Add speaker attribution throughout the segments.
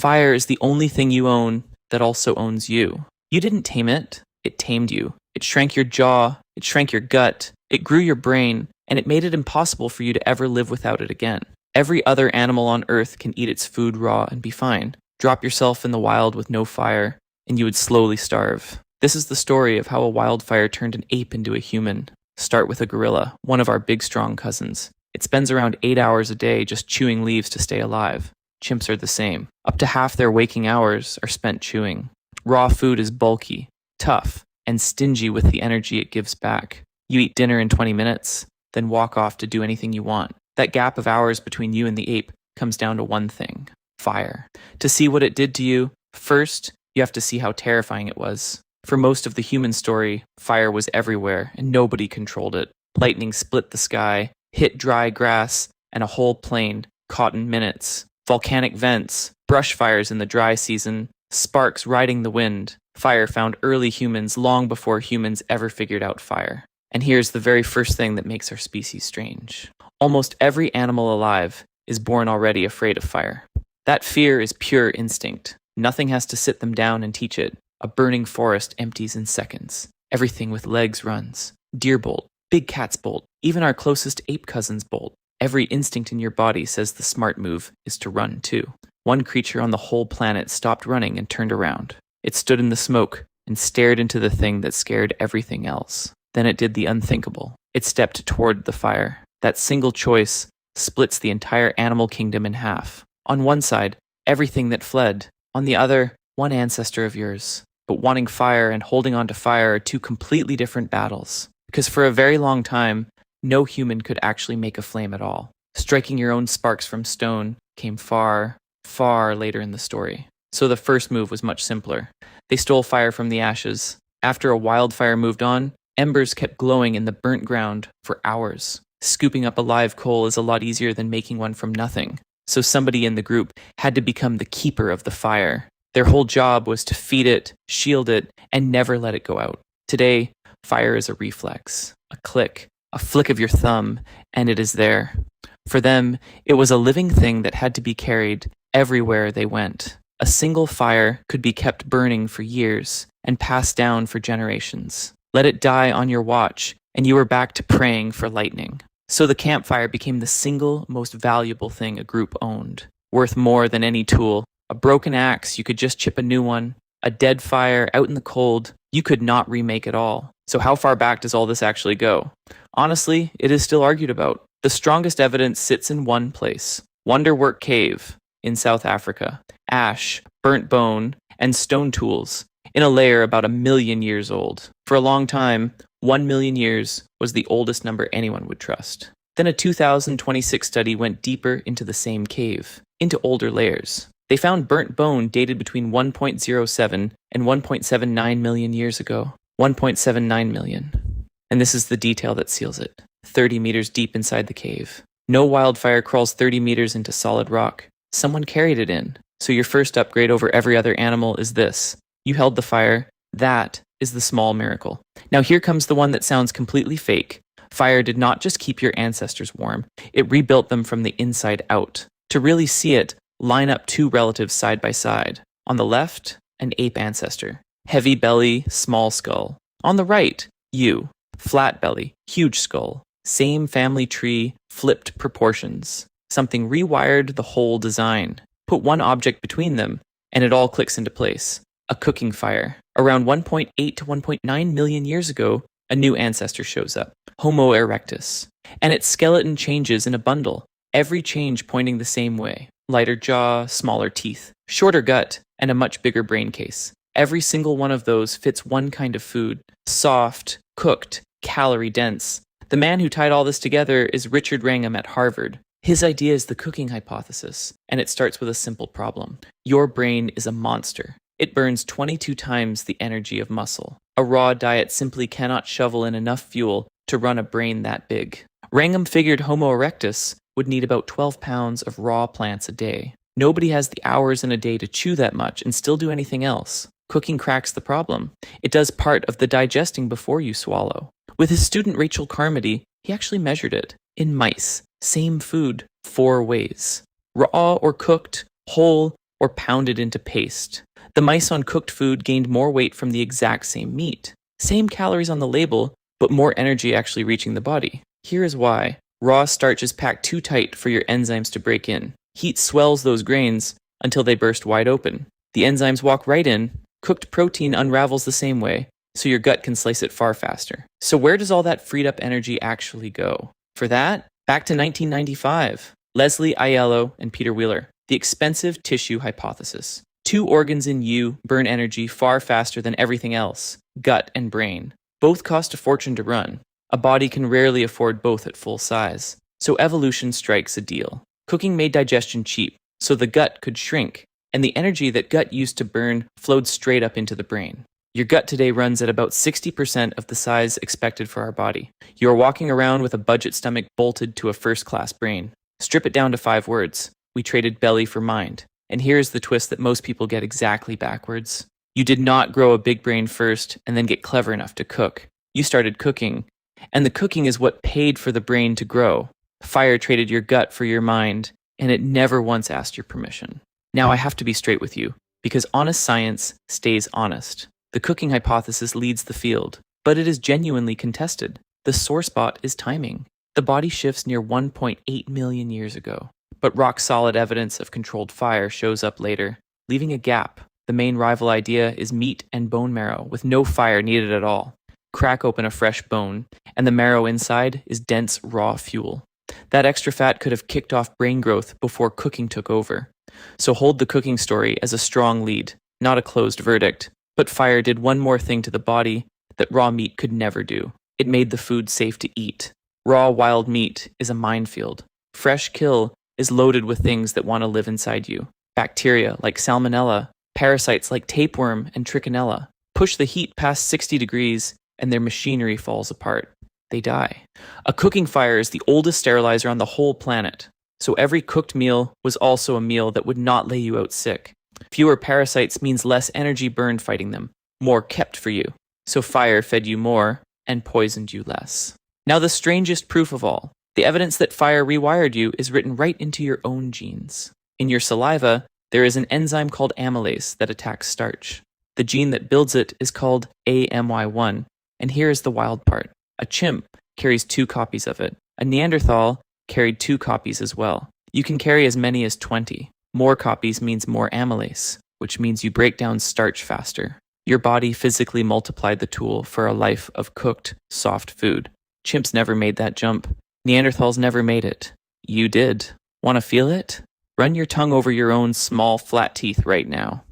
Speaker 1: Fire is the only thing you own that also owns you. You didn't tame it, it tamed you. It shrank your jaw, it shrank your gut, it grew your brain, and it made it impossible for you to ever live without it again. Every other animal on Earth can eat its food raw and be fine. Drop yourself in the wild with no fire, and you would slowly starve. This is the story of how a wildfire turned an ape into a human. Start with a gorilla, one of our big strong cousins. It spends around 8 hours a day just chewing leaves to stay alive. Chimps are the same. Up to half their waking hours are spent chewing. Raw food is bulky, tough, and stingy with the energy it gives back. You eat dinner in 20 minutes, then walk off to do anything you want. That gap of hours between you and the ape comes down to one thing: fire. To see what it did to you, first, you have to see how terrifying it was. For most of the human story, fire was everywhere and nobody controlled it. Lightning split the sky, hit dry grass, and a whole plain caught in minutes. Volcanic vents, brush fires in the dry season, sparks riding the wind. Fire found early humans long before humans ever figured out fire. And here's the very first thing that makes our species strange. Almost every animal alive is born already afraid of fire. That fear is pure instinct. Nothing has to sit them down and teach it. A burning forest empties in seconds. Everything with legs runs. Deer bolt, big cats bolt, even our closest ape cousins bolt. Every instinct in your body says the smart move is to run too. One creature on the whole planet stopped running and turned around. It stood in the smoke and stared into the thing that scared everything else. Then it did the unthinkable. It stepped toward the fire. That single choice splits the entire animal kingdom in half. On one side, everything that fled. On the other, one ancestor of yours. But wanting fire and holding on to fire are two completely different battles. Because for a very long time, no human could actually make a flame at all. Striking your own sparks from stone came far, far later in the story. So the first move was much simpler. They stole fire from the ashes. After a wildfire moved on, embers kept glowing in the burnt ground for hours. Scooping up a live coal is a lot easier than making one from nothing. So somebody in the group had to become the keeper of the fire. Their whole job was to feed it, shield it, and never let it go out. Today, fire is a reflex, a click, a flick of your thumb, and it is there. For them, it was a living thing that had to be carried everywhere they went. A single fire could be kept burning for years and passed down for generations. Let it die on your watch, and you were back to praying for lightning. So the campfire became the single most valuable thing a group owned, worth more than any tool. A broken axe, you could just chip a new one. A dead fire out in the cold, you could not remake it all. So how far back does all this actually go? Honestly, it is still argued about. The strongest evidence sits in one place: Wonderwork Cave in South Africa. Ash, burnt bone, and stone tools in a layer about 1 million years old. For a long time, 1 million years was the oldest number anyone would trust. Then a 2026 study went deeper into the same cave, into older layers. They found burnt bone dated between 1.07 and 1.79 million years ago. 1.79 million. And this is the detail that seals it. 30 meters deep inside the cave. No wildfire crawls 30 meters into solid rock. Someone carried it in. So your first upgrade over every other animal is this: you held the fire. That is the small miracle. Now here comes the one that sounds completely fake. Fire did not just keep your ancestors warm, it rebuilt them from the inside out. To really see it, line up two relatives side by side. On the left, an ape ancestor. Heavy belly, small skull. On the right, you. Flat belly, huge skull. Same family tree, flipped proportions. Something rewired the whole design. Put one object between them, and it all clicks into place. A cooking fire. Around 1.8 to 1.9 million years ago, a new ancestor shows up, Homo erectus. And its skeleton changes in a bundle, every change pointing the same way. Lighter jaw, smaller teeth, shorter gut, and a much bigger brain case. Every single one of those fits one kind of food: soft, cooked, calorie-dense. The man who tied all this together is Richard Wrangham at Harvard. His idea is the cooking hypothesis, and it starts with a simple problem. Your brain is a monster. It burns 22 times the energy of muscle. A raw diet simply cannot shovel in enough fuel to run a brain that big. Wrangham figured Homo erectus would need about 12 pounds of raw plants a day. Nobody has the hours in a day to chew that much and still do anything else. Cooking cracks the problem. It does part of the digesting before you swallow. With his student Rachel Carmody, he actually measured it. In mice, same food, 4 ways. Raw or cooked, whole, or pounded into paste. The mice on cooked food gained more weight from the exact same meat. Same calories on the label, but more energy actually reaching the body. Here is why. Raw starch is packed too tight for your enzymes to break in. Heat swells those grains until they burst wide open. The enzymes walk right in. Cooked protein unravels the same way, so your gut can slice it far faster. So where does all that freed up energy actually go? For that, back to 1995. Leslie Aiello and Peter Wheeler. The expensive tissue hypothesis. 2 organs in you burn energy far faster than everything else, gut and brain. Both cost a fortune to run. A body can rarely afford both at full size. So evolution strikes a deal. Cooking made digestion cheap, so the gut could shrink, and the energy that gut used to burn flowed straight up into the brain. Your gut today runs at about 60% of the size expected for our body. You are walking around with a budget stomach bolted to a first-class brain. Strip it down to 5 words. We traded belly for mind. And here's the twist that most people get exactly backwards. You did not grow a big brain first and then get clever enough to cook. You started cooking, and the cooking is what paid for the brain to grow. Fire traded your gut for your mind, and it never once asked your permission. Now I have to be straight with you, because honest science stays honest. The cooking hypothesis leads the field, but it is genuinely contested. The sore spot is timing. The body shifts near 1.8 million years ago, but rock-solid evidence of controlled fire shows up later, leaving a gap. The main rival idea is meat and bone marrow, with no fire needed at all. Crack open a fresh bone, and the marrow inside is dense, raw fuel. That extra fat could have kicked off brain growth before cooking took over. So hold the cooking story as a strong lead, not a closed verdict. But fire did one more thing to the body that raw meat could never do. It made the food safe to eat. Raw wild meat is a minefield. Fresh kill is loaded with things that want to live inside you. Bacteria like salmonella, parasites like tapeworm and trichinella. Push the heat past 60 degrees and their machinery falls apart. They die. A cooking fire is the oldest sterilizer on the whole planet. So every cooked meal was also a meal that would not lay you out sick. Fewer parasites means less energy burned fighting them, more kept for you. So fire fed you more and poisoned you less. Now the strangest proof of all, the evidence that fire rewired you is written right into your own genes. In your saliva, there is an enzyme called amylase that attacks starch. The gene that builds it is called AMY1, and here is the wild part. A chimp carries 2 copies of it. A Neanderthal carried 2 copies as well. You can carry as many as 20. More copies means more amylase, which means you break down starch faster. Your body physically multiplied the tool for a life of cooked, soft food. Chimps never made that jump. Neanderthals never made it. You did. Want to feel it? Run your tongue over your own small, flat teeth right now.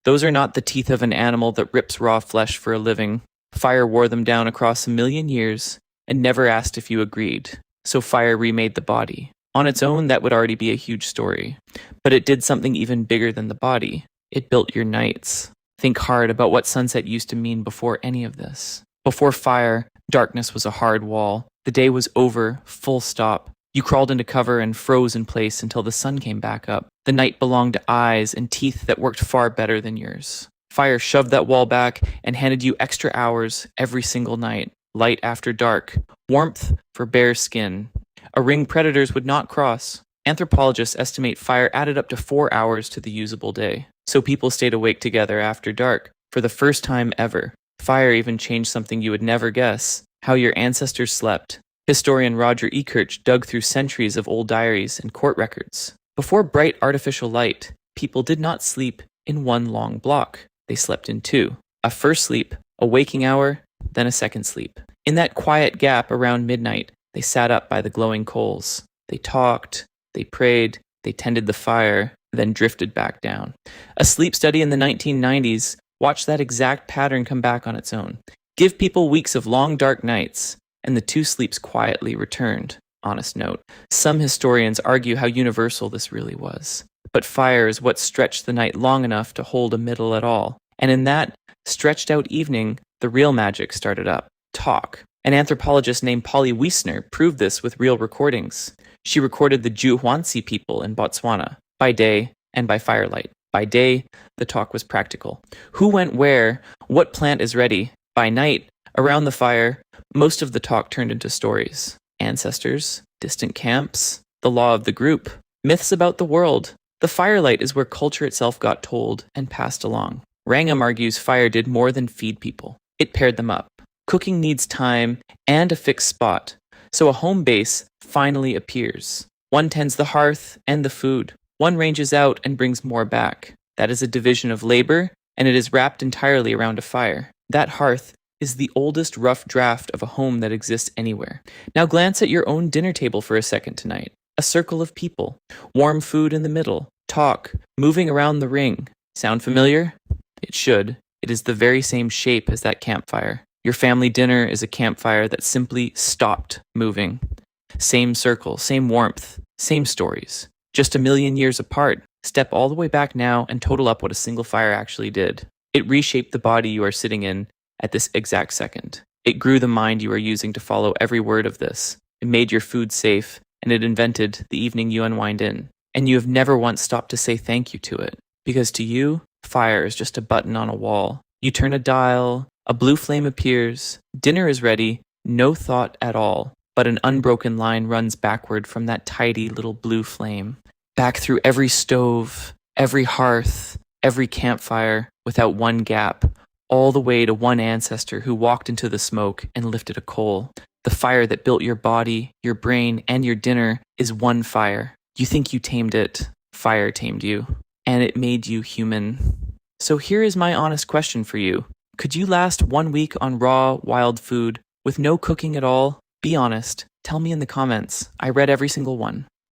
Speaker 1: Those are not the teeth of an animal that rips raw flesh for a living. Fire wore them down across 1 million years and never asked if you agreed. So fire remade the body. On its own, that would already be a huge story. But it did something even bigger than the body. It built your nights. Think hard about what sunset used to mean before any of this. Before fire, darkness was a hard wall. The day was over, full stop. You crawled into cover and froze in place until the sun came back up. The night belonged to eyes and teeth that worked far better than yours. Fire shoved that wall back and handed you extra hours every single night. Light after dark. Warmth for bare skin. A ring predators would not cross. Anthropologists estimate fire added up to 4 hours to the usable day. So people stayed awake together after dark for the first time ever. Fire even changed something you would never guess, how your ancestors slept. Historian Roger Ekirch dug through centuries of old diaries and court records. Before bright artificial light, people did not sleep in one long block. They slept in 2. A first sleep, a waking hour, then a second sleep. In that quiet gap around midnight, they sat up by the glowing coals. They talked, they prayed, they tended the fire, then drifted back down. A sleep study in the 1990s watched that exact pattern come back on its own. Give people weeks of long dark nights, and the 2 sleeps quietly returned. Honest note. Some historians argue how universal this really was. But fire is what stretched the night long enough to hold a middle at all. And in that stretched out evening, the real magic started up. Talk. An anthropologist named Polly Wiesner proved this with real recordings. She recorded the Juhwansi people in Botswana, by day and by firelight. By day, the talk was practical. Who went where? What plant is ready? By night, around the fire, most of the talk turned into stories. Ancestors, distant camps, the law of the group, myths about the world. The firelight is where culture itself got told and passed along. Wrangham argues fire did more than feed people. It paired them up. Cooking needs time and a fixed spot, so a home base finally appears. One tends the hearth and the food. One ranges out and brings more back. That is a division of labor, and it is wrapped entirely around a fire. That hearth is the oldest rough draft of a home that exists anywhere. Now glance at your own dinner table for a second tonight. A circle of people. Warm food in the middle. Talk. Moving around the ring. Sound familiar? It should. It is the very same shape as that campfire. Your family dinner is a campfire that simply stopped moving. Same circle, same warmth, same stories. Just a million years apart. Step all the way back now and total up what a single fire actually did. It reshaped the body you are sitting in at this exact second. It grew the mind you are using to follow every word of this. It made your food safe, and it invented the evening you unwind in. And you have never once stopped to say thank you to it. Because to you, fire is just a button on a wall. You turn a dial, a blue flame appears, dinner is ready, no thought at all, but an unbroken line runs backward from that tidy little blue flame, back through every stove, every hearth, every campfire, without one gap, all the way to one ancestor who walked into the smoke and lifted a coal. The fire that built your body, your brain, and your dinner is one fire. You think you tamed it. Fire tamed you. And it made you human. So here is my honest question for you. Could you last 1 week on raw, wild food with no cooking at all? Be honest. Tell me in the comments. I read every single one.